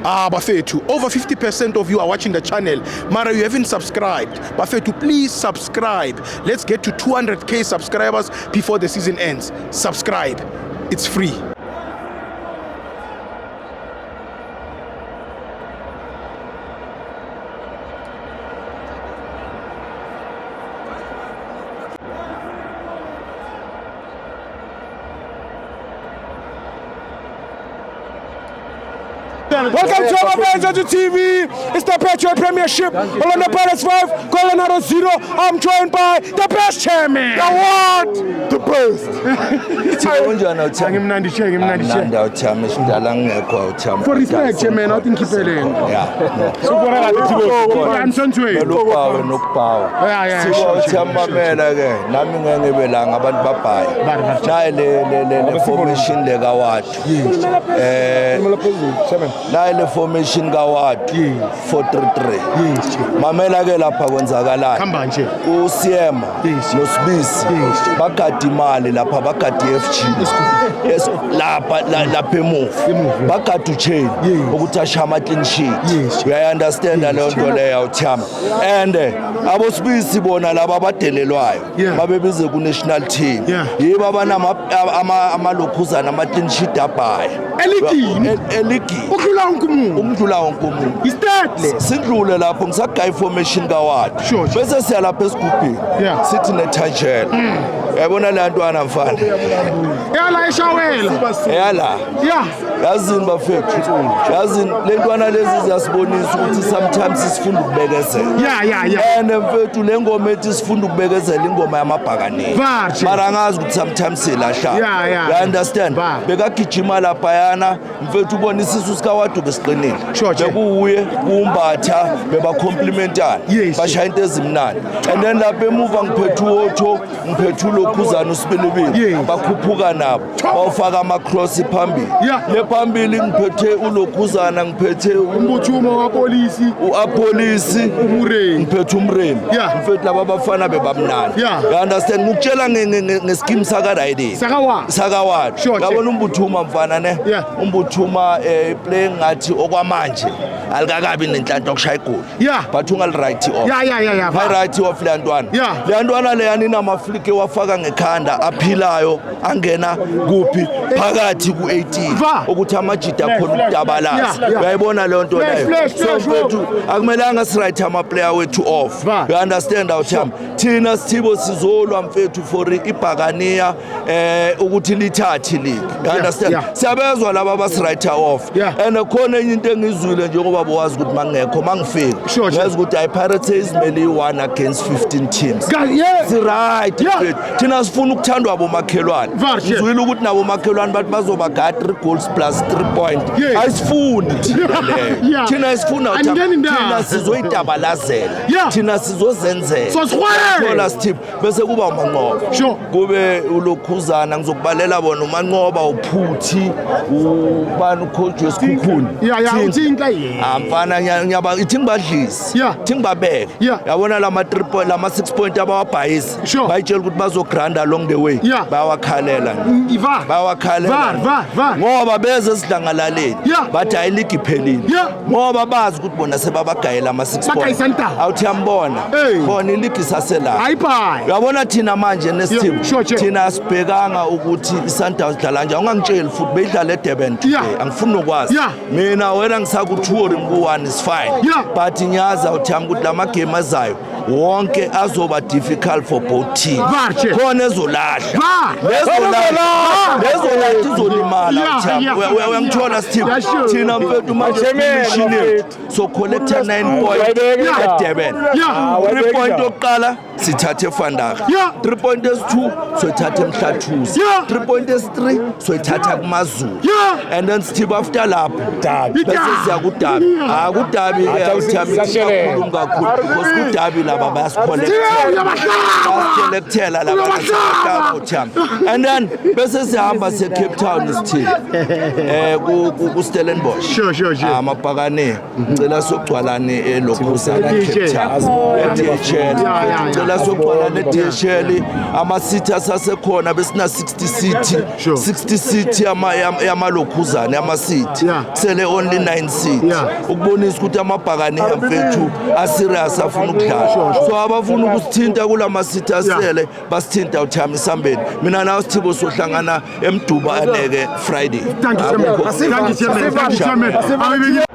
Bafethu, over 50% of you are watching the channel. Mara, you haven't subscribed. Bafethu, please subscribe. Let's get to 200k subscribers before the season ends. Subscribe. It's free. Welcome to our friends on the TV. It's the Patriot Premiership. Orlando Pirates 5, Colorado 0. I'm joined by the best chairman. The what? The best. For respect, chairman, I think you're Nine formation kawat 433 mamela ke lapha kwenzakalani Khambanje uSiyema noSibisi bagadi imali lapha bagadi FG lapha emuva bagadi uchain ukuthi ashama clean sheet we understand leyo nto leyo uthama and aboSibisi bona laba badelelwayo babebize ku national team yiba bana amalokhuzana ama clean sheet abhaya eligi ukudlula wonke umuntu sidlule lapho ngisagaya formation kawadi bese siya lapha esigubhini sithi netajela yabona le ntwana mfana yala eshawela yala yazini bafethu yazini le ntwana lezi ziyasibonisa ukuthi sometimes sifunda ukubekezela and mfethu le ngoma ethi sifunda ukubekezela ingoma yamabhakaneni mara ngazi ukuthi sometimes silahla you understand bekagijima lapha yana mfethu ubona isisu sikawadu besiqinile bekuuye kumbatha beba complimentana bashaya into ezimnandi and then lapha emuva ngiphethu otho ngiphethu lokhuzana uSibilibili bakhuphuka nabo bawufaka ama cross phambili le phambili ngiphethe ulokhuzana ngiphethe umbuthumo wapolisi uapolisi umureni ngiphethe umremi mfethu laba bafana bebamnandi you understand ngukutshela ngescheme sakaRayidi sakawadi yabona umbuthuma mfana ne umbuthuma play ngathi okwamanje alikakabi nenhlanhla okushaya igoli but ungaliright off right off le ntwana le yanina amaflike wafaka ngekhanda aphilayo angena kuphi phakathi ku18 ukuthi amajida akhona ukudabalaza uyayibona le nto leyo so mfethu akumelanga siright ama player wethu off you understand awuthamba thina Sithibo sizolwa mfethu for ibhakaniya ukuthi lithathi league you understand siyabezwa laba abasiright off and khona enye into engizwile njengoba bowazi ukuthi mangekho mangifika ngazi ukuthi iPirates mele i1 against 15 teams right thina sifuna ukuthandwa abomakhelwane ngizwile ukuthi nabo makhelwane bathi bazoba guard 3 goals plus 3 point ayisifuni thina isifuna thina sizoyitabalazela thina sizozenzela thola Steve bese kuba uManqoba kube ulokhuzana ngizokubalela bona uManqoba uphuthi ubani coach wesikhukhuni uthinka mfana ngiyaba ithi ngibadlisi ithi ngibabeke yabona lama 3 point lama 6 point abawabhayisi bayitshela ukuthi bazogranda along the way bayawakhalela ngoba beze sidlangalaleni bathi ayiligi phelile ngoba bazi ukuthi bona sebabagayela ama 6 point awuthi yambona bona iligi sasela yabona thina manje nesiteam thina sibhekanga ukuthi iSundowns dlala nje ungangitsheli futhi beyidlala eDurban today angifuni ukwazi mina wena ngisakuthuri ku1 is fine but nyaza uthamba ukuthi lama game azayo wonke azoba difficult for both teams khona ezolahla lezolahla izolimala uyangithola Steve thina mfethu manje mission yethu so collect 9 points at Durban 3 point oqala sithathe eFandaka 3 point esi2 so ithathe eMhlathuze 3 point esi3 so ithatha kuMazulu and then Steve after lapho bese siya kuDabi kuDabi uyawuthamba kakhulu because kuDabi laba bayasicollectela laba and then bese sihamba se Cape Town isithini ku Stellenbosch amabhakane ngicela sokugcwalane elokhuzana Cape Town eDHL ngicela la sokugcwala ne-DHL ama-seat asasekhona besina 60 seat 60 seat yamalokhuzana yama-seat kusele only 9 seat ukubonisa ukuthi amabhakani amfethu aserious afuna ukudlala so abafuna ukusithinta kula ma-seat asele basithinta uThami Sambeni mina nawe Sithibo sohlangana eMduba aneke Friday. Thank you, Chairman.